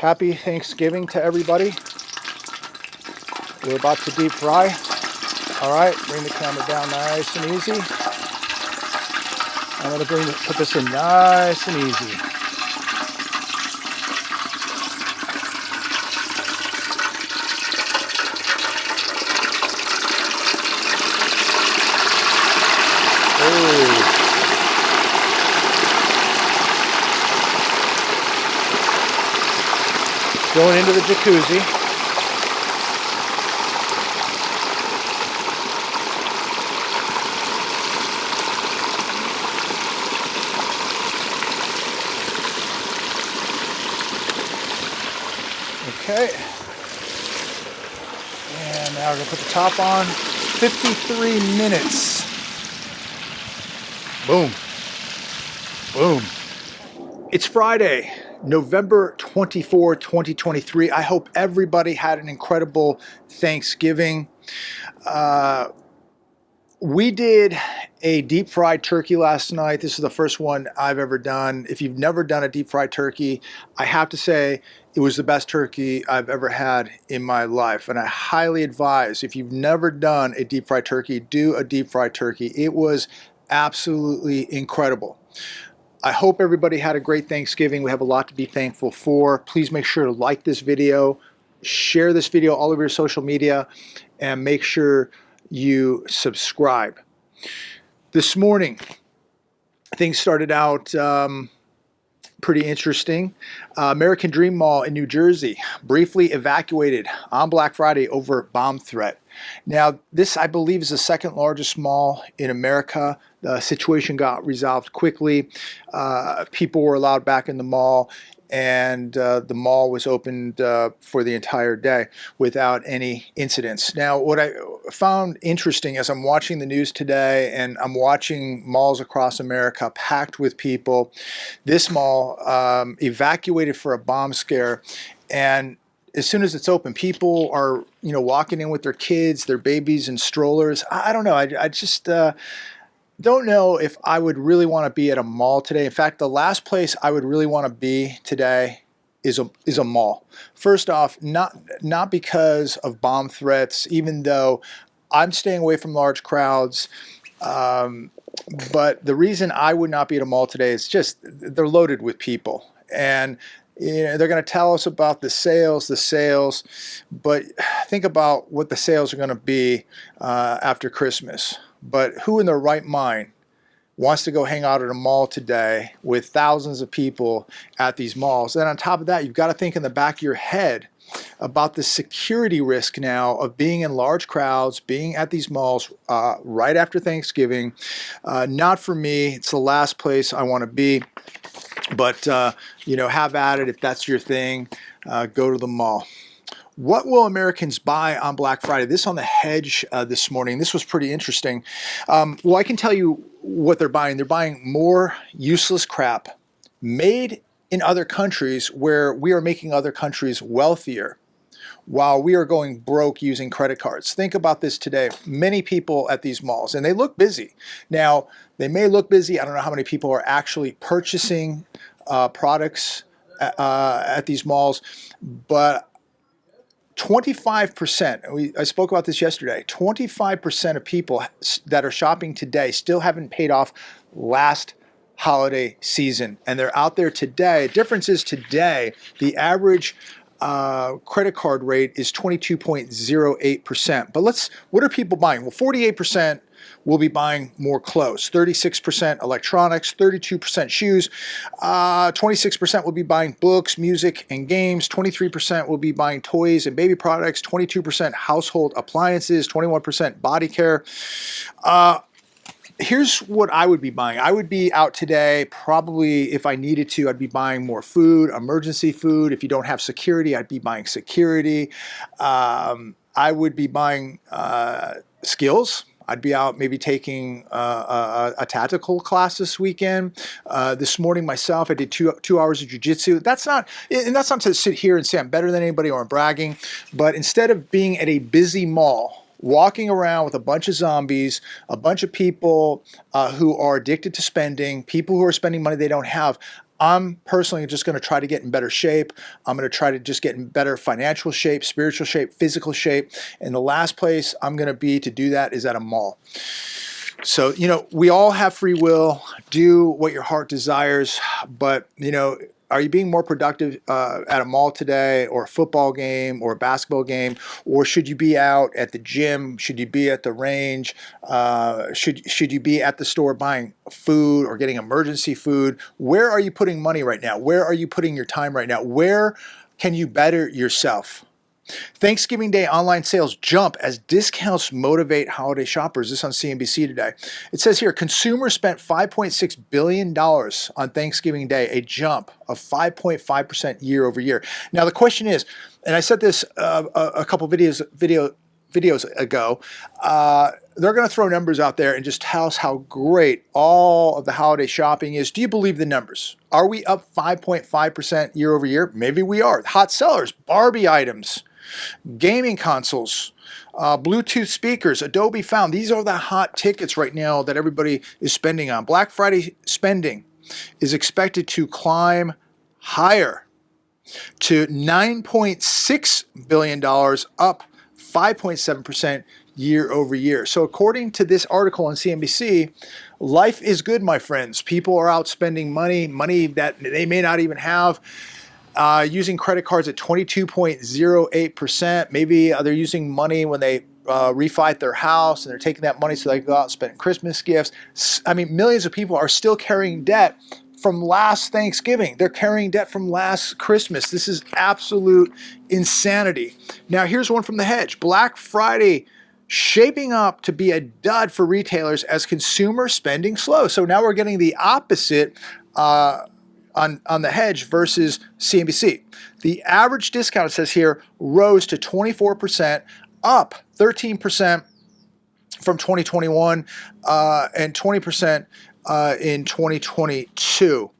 Happy Thanksgiving to everybody. We're about to deep fry. All right, bring the camera down nice and easy. I'm going to put this in nice and easy. Going into the jacuzzi. Okay. And now we're going to put the top on. 53 minutes. Boom. Boom. It's Friday, November 24, 2023. I hope everybody had an incredible Thanksgiving. We did a deep fried turkey last night. This is the first one I've ever done. If you've never done a deep fried turkey, I have to say it was the best turkey I've ever had in my life. And I highly advise, if you've never done a deep fried turkey, do a deep fried turkey. It was absolutely incredible. I hope everybody had a great Thanksgiving. We have a lot to be thankful for. Please make sure to like this video, share this video all over your social media, and make sure you subscribe. This morning, things started out pretty interesting. American Dream Mall in New Jersey briefly evacuated on Black Friday over bomb threat. Now, this, I believe, is the second largest mall in America. The situation got resolved quickly. People were allowed back in the mall, and the mall was opened for the entire day without any incidents. Now, what I found interesting as I'm watching the news today, and I'm watching malls across America packed with people, this mall evacuated for a bomb scare, and as soon as it's open, people are, walking in with their kids, their babies and strollers. I don't know. I just don't know if I would really want to be at a mall today. In fact, the last place I would really want to be today is a mall. First off, not because of bomb threats, even though I'm staying away from large crowds. But the reason I would not be at a mall today is just they're loaded with people. And they're going to tell us about the sales, but think about what the sales are going to be after Christmas. But who in their right mind wants to go hang out at a mall today with thousands of people at these malls? And on top of that, you've got to think in the back of your head about the security risk now of being in large crowds, being at these malls right after Thanksgiving. Not for me. It's the last place I want to be. But, have at it if that's your thing. Go to the mall. What will Americans buy on Black Friday? This on The Hedge this morning. This was pretty interesting. Well, I can tell you what they're buying. They're buying more useless crap made in other countries where we are making other countries wealthier while we are going broke using credit cards. Think about this today. Many people at these malls, and they look busy. Now, they may look busy. I don't know how many people are actually purchasing products at these malls, but 25%, I spoke about this yesterday, 25% of people that are shopping today still haven't paid off last holiday season, and they're out there today. The difference is today, the average credit card rate is 22.08%. But what are people buying? Well, 48% will be buying more clothes, 36% electronics, 32% shoes, 26% will be buying books, music, and games, 23% will be buying toys and baby products, 22% household appliances, 21% body care. Here's what I would be buying. I would be out today, probably if I needed to, I'd be buying more food, emergency food. If you don't have security, I'd be buying security. I would be buying skills. I'd be out maybe taking a tactical class this weekend. This morning myself, I did two hours of jiu-jitsu. That's not to sit here and say I'm better than anybody or I'm bragging, but instead of being at a busy mall, walking around with a bunch of zombies, a bunch of people who are addicted to spending, people who are spending money they don't have, I'm personally just going to try to get in better shape. I'm going to try to just get in better financial shape, spiritual shape, physical shape. And the last place I'm going to be to do that is at a mall. So, we all have free will. Do what your heart desires. But, are you being more productive at a mall today, or a football game, or a basketball game? Or should you be out at the gym? Should you be at the range? Should you be at the store buying food or getting emergency food? Where are you putting money right now? Where are you putting your time right now? Where can you better yourself? Thanksgiving Day online sales jump as discounts motivate holiday shoppers. This on CNBC today. It says here, consumers spent $5.6 billion on Thanksgiving Day, a jump of 5.5% year over year. Now the question is, and I said this a couple videos ago, they're going to throw numbers out there and just tell us how great all of the holiday shopping is. Do you believe the numbers? Are we up 5.5% year over year? Maybe we are. Hot sellers, Barbie items, gaming consoles, Bluetooth speakers, Adobe Found. These are the hot tickets right now that everybody is spending on. Black Friday spending is expected to climb higher to $9.6 billion, up 5.7% year over year. So according to this article on CNBC, life is good, my friends. People are out spending money that they may not even have. Using credit cards at 22.08%. Maybe they're using money when they refi their house, and they're taking that money so they can go out and spend Christmas gifts. I mean, millions of people are still carrying debt from last Thanksgiving. They're carrying debt from last Christmas. This is absolute insanity. Now, here's one from The Hedge. Black Friday shaping up to be a dud for retailers as consumer spending slows. So now we're getting the opposite on The Hedge versus CNBC. The average discount, it says here, rose to 24%, up 13% from 2021 and 20% in 2022.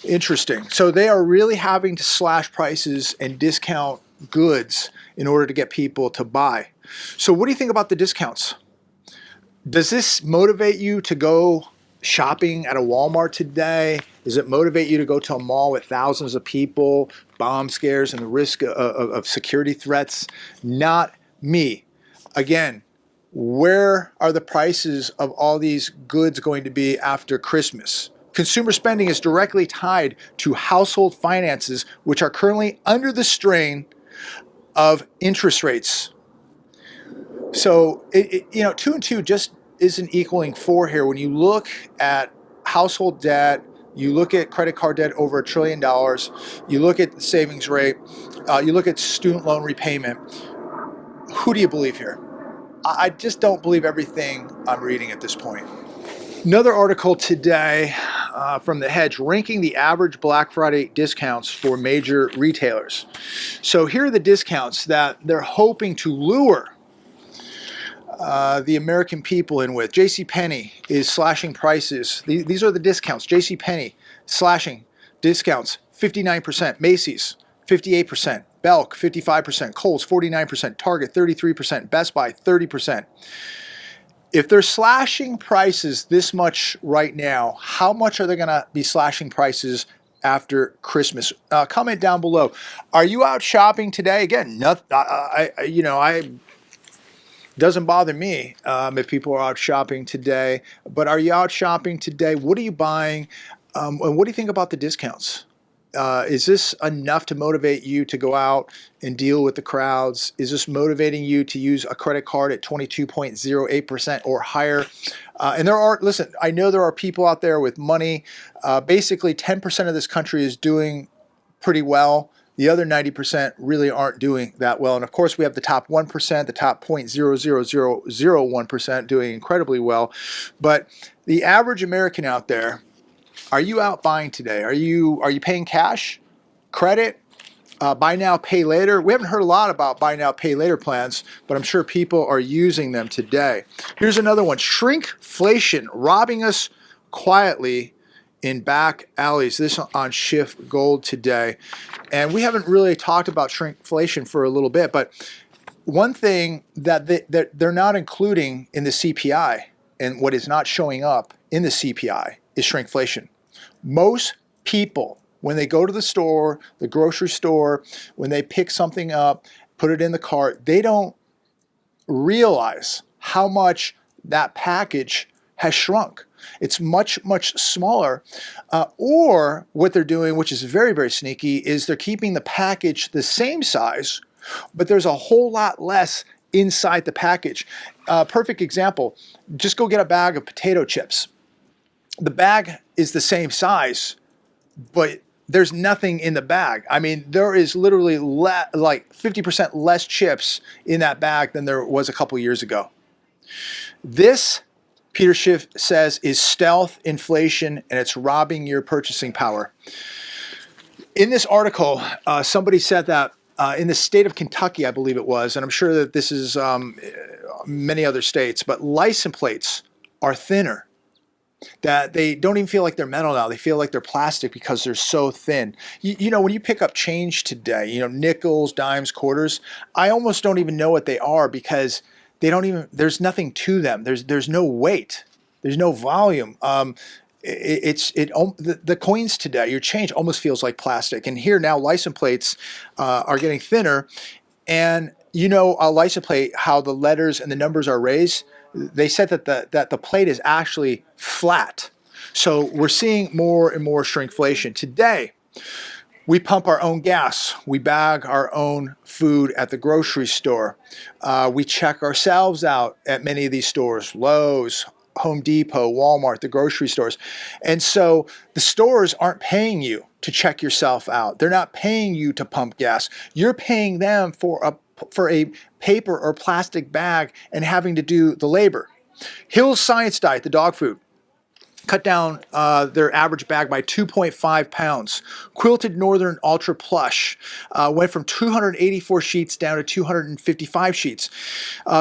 Interesting. So they are really having to slash prices and discount goods in order to get people to buy. So what do you think about the discounts? Does this motivate you to go shopping at a Walmart today? Does it motivate you to go to a mall with thousands of people, bomb scares, and the risk of security threats? Not me. Again, where are the prices of all these goods going to be after Christmas? Consumer spending is directly tied to household finances, which are currently under the strain of interest rates. So, 2 and 2 just isn't equaling 4 here. When you look at household debt, you look at credit card debt over $1 trillion, you look at the savings rate, you look at student loan repayment. Who do you believe here? I just don't believe everything I'm reading at this point. Another article today from The Hedge, ranking the average Black Friday discounts for major retailers. So here are the discounts that they're hoping to lure the American people in with. JCPenney is slashing prices. These are the discounts. JCPenney slashing discounts 59%. Macy's 58%. Belk 55%. Kohl's 49%. Target 33%. Best Buy 30%. If they're slashing prices this much right now, how much are they going to be slashing prices after Christmas? Comment down below. Are you out shopping today? Again, doesn't bother me if people are out shopping today. But are you out shopping today? What are you buying? And what do you think about the discounts? Is this enough to motivate you to go out and deal with the crowds? Is this motivating you to use a credit card at 22.08% or higher? And I know there are people out there with money. Basically, 10% of this country is doing pretty well. The other 90% really aren't doing that well. And of course, we have the top 1%, the top 0.00001% doing incredibly well. But the average American out there, are you out buying today? Are you paying cash, credit, buy now, pay later? We haven't heard a lot about buy now, pay later plans, but I'm sure people are using them today. Here's another one. Shrinkflation, robbing us quietly in back alleys. This on Shift Gold today. And we haven't really talked about shrinkflation for a little bit, but one thing that they're not including in the CPI, and what is not showing up in the CPI, is shrinkflation. Most people, when they go to the store, the grocery store, when they pick something up, put it in the cart, they don't realize how much that package has shrunk. It's much, much smaller. Or what they're doing, which is very, very sneaky, is they're keeping the package the same size, but there's a whole lot less inside the package. Perfect example, just go get a bag of potato chips. The bag is the same size, but there's nothing in the bag. I mean, there is literally like 50% less chips in that bag than there was a couple years ago. This, Peter Schiff says, is stealth inflation, and it's robbing your purchasing power. In this article, somebody said that in the state of Kentucky, I believe it was, and I'm sure that this is many other states, but license plates are thinner. That they don't even feel like they're metal now. They feel like they're plastic because they're so thin. You know, when you pick up change today, you know, nickels, dimes, quarters, I almost don't even know what they are because they don't even, there's nothing to them. There's no weight. There's no volume. The coins today, your change almost feels like plastic. And here now license plates are getting thinner. And you know, a license plate, how the letters and the numbers are raised, they said that the plate is actually flat. So we're seeing more and more shrinkflation. Today, we pump our own gas. We bag our own food at the grocery store. We check ourselves out at many of these stores, Lowe's, Home Depot, Walmart, the grocery stores. And so the stores aren't paying you to check yourself out. They're not paying you to pump gas. You're paying them for a paper or plastic bag and having to do the labor. Hill's Science Diet, the dog food, cut down their average bag by 2.5 pounds. Quilted Northern Ultra Plush went from 284 sheets down to 255 sheets.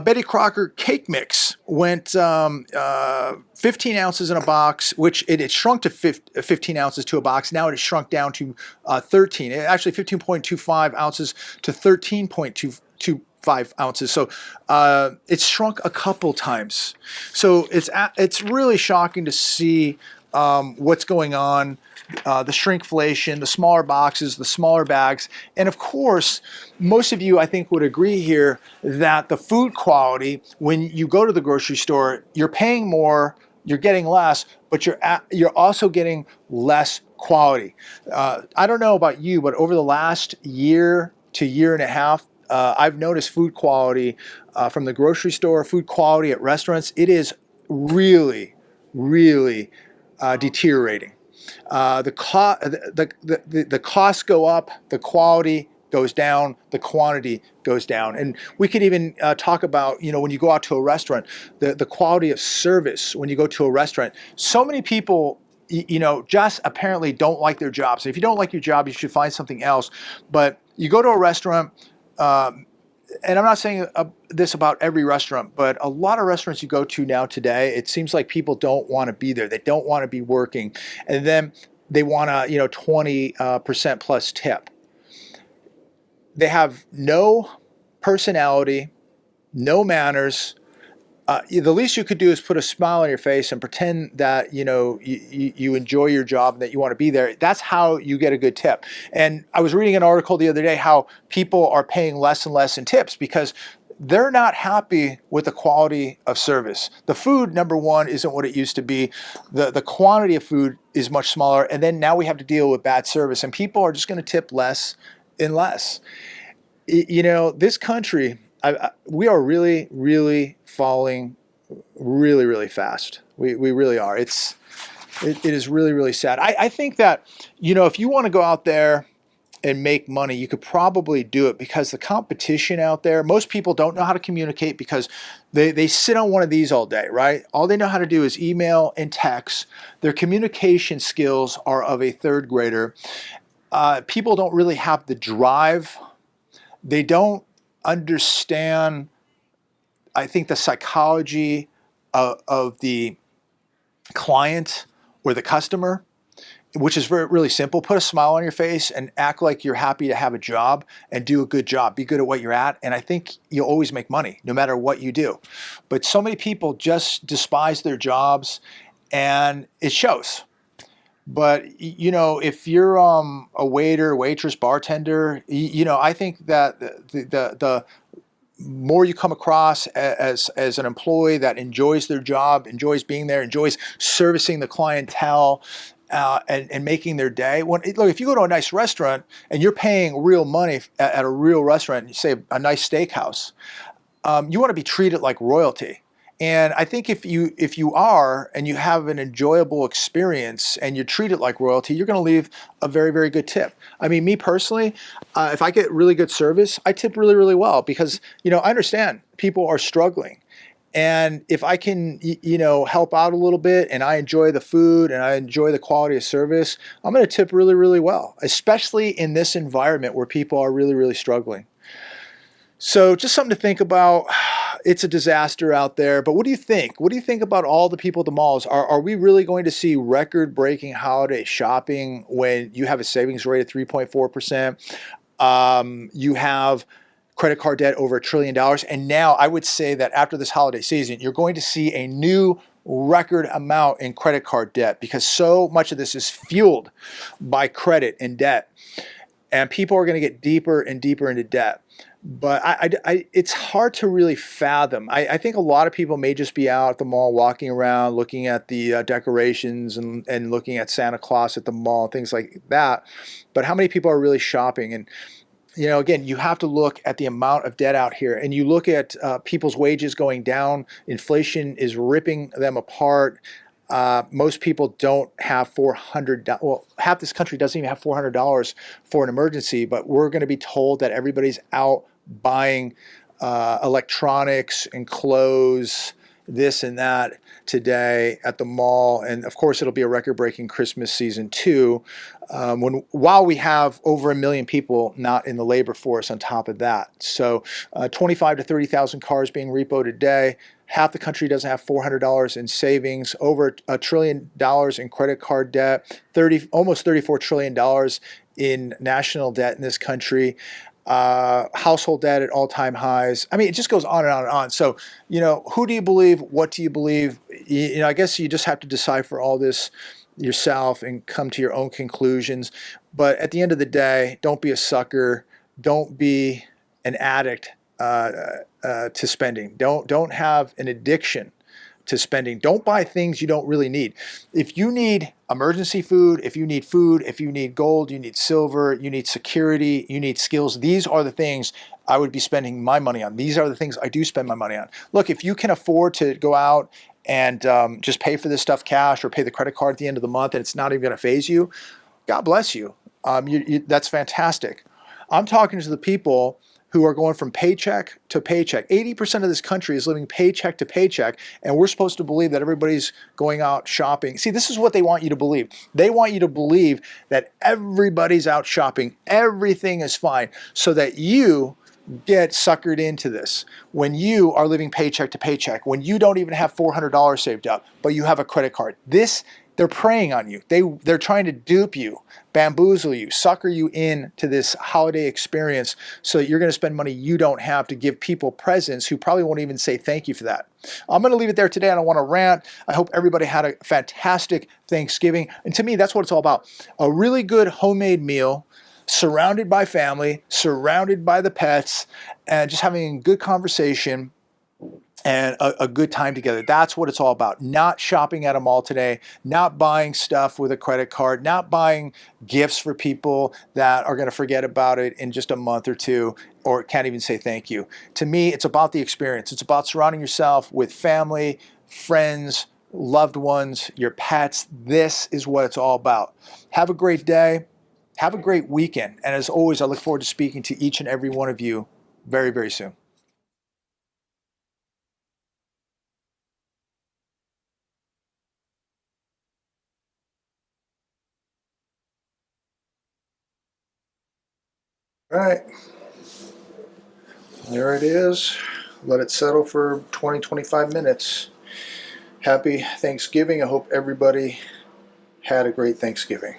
Betty Crocker Cake Mix went 15 ounces in a box, which it had shrunk to 15 ounces to a box. Now it has shrunk down to 13. Actually, 15.25 ounces to 13.25 ounces. So it's shrunk a couple times. So it's really shocking to see what's going on, the shrinkflation, the smaller boxes, the smaller bags. And of course, most of you, I think, would agree here that the food quality, when you go to the grocery store, you're paying more, you're getting less, but you're also getting less quality. I don't know about you, but over the last year to year and a half, I've noticed food quality from the grocery store, food quality at restaurants. It is really, really deteriorating. The costs go up, the quality goes down, the quantity goes down. And we could even talk about, you know, when you go out to a restaurant, the quality of service when you go to a restaurant. So many people, you know, just apparently don't like their jobs. And if you don't like your job, you should find something else. But you go to a restaurant, and I'm not saying this about every restaurant, but a lot of restaurants you go to now today, it seems like people don't want to be there. They don't want to be working. And then they want a, you know, 20% plus tip. They have no personality, no manners. The least you could do is put a smile on your face and pretend that, you know, you enjoy your job and that you want to be there. That's how you get a good tip. And I was reading an article the other day how people are paying less and less in tips because they're not happy with the quality of service. The food, number one, isn't what it used to be. The quantity of food is much smaller. And then now we have to deal with bad service. And people are just going to tip less and less. You know, this country, we are really, really falling really, really fast. We really are. It is really, really sad. I think that, you know, if you want to go out there and make money, you could probably do it because the competition out there, most people don't know how to communicate because they sit on one of these all day, right? All they know how to do is email and text. Their communication skills are of a third grader. People don't really have the drive. They don't understand, I think, the psychology of the client or the customer, which is really simple. Put a smile on your face and act like you're happy to have a job and do a good job. Be good at what you're at. And I think you'll always make money no matter what you do. But so many people just despise their jobs and it shows. But if you're a waiter, waitress, bartender, I think that the more you come across as an employee that enjoys their job, enjoys being there, enjoys servicing the clientele, and making their day. Look, if you go to a nice restaurant and you're paying real money at a real restaurant, you say a nice steakhouse, you want to be treated like royalty. And I think if you are and you have an enjoyable experience and you're treated like royalty, you're going to leave a very, very good tip. I mean, me personally, if I get really good service, I tip really, really well because I understand people are struggling. And if I can, help out a little bit and I enjoy the food and I enjoy the quality of service, I'm going to tip really, really well, especially in this environment where people are really, really struggling. So just something to think about. It's a disaster out there, but what do you think? What do you think about all the people at the malls? Are we really going to see record-breaking holiday shopping when you have a savings rate of 3.4%? You have credit card debt over $1 trillion. And now I would say that after this holiday season, you're going to see a new record amount in credit card debt because so much of this is fueled by credit and debt. And people are going to get deeper and deeper into debt. But it's hard to really fathom. I think a lot of people may just be out at the mall, walking around, looking at the decorations and looking at Santa Claus at the mall, things like that. But how many people are really shopping? And again, you have to look at the amount of debt out here, and you look at people's wages going down. Inflation is ripping them apart. Most people don't have $400. Well, half this country doesn't even have $400 for an emergency, but we're going to be told that everybody's out buying electronics and clothes, this and that today at the mall. And of course, it'll be a record-breaking Christmas season too, while we have over 1 million people not in the labor force on top of that. So 25 to 30,000 cars being repoed a day. Half the country doesn't have $400 in savings, over $1 trillion in credit card debt, almost $34 trillion in national debt in this country. Household debt at all-time highs. I mean, it just goes on and on and on. So, who do you believe? What do you believe? I guess you just have to decide for all this yourself and come to your own conclusions. But at the end of the day, don't be a sucker. Don't be an addict to spending. Don't have an addiction to spending. Don't buy things you don't really need. If you need emergency food, if you need gold, you need silver, you need security, you need skills, these are the things I would be spending my money on. These are the things I do spend my money on. Look, if you can afford to go out and just pay for this stuff cash or pay the credit card at the end of the month and it's not even going to faze you, God bless you. That's fantastic. I'm talking to the people who are going from paycheck to paycheck. 80% of this country is living paycheck to paycheck, and we're supposed to believe that everybody's going out shopping. See, this is what they want you to believe. They want you to believe that everybody's out shopping, everything is fine, so that you get suckered into this. When you are living paycheck to paycheck, when you don't even have $400 saved up, but you have a credit card. They're preying on you. They're trying to dupe you, bamboozle you, sucker you into this holiday experience so that you're going to spend money you don't have to give people presents who probably won't even say thank you for that. I'm going to leave it there today. I don't want to rant. I hope everybody had a fantastic Thanksgiving. And to me, that's what it's all about. A really good homemade meal, surrounded by family, surrounded by the pets, and just having a good conversation and a good time together. That's what it's all about. Not shopping at a mall today, not buying stuff with a credit card, not buying gifts for people that are going to forget about it in just a month or two or can't even say thank you. To me, it's about the experience. It's about surrounding yourself with family, friends, loved ones, your pets. This is what it's all about. Have a great day. Have a great weekend. And as always, I look forward to speaking to each and every one of you very, very soon. All right, there it is. Let it settle for 20, 25 minutes. Happy Thanksgiving. I hope everybody had a great Thanksgiving.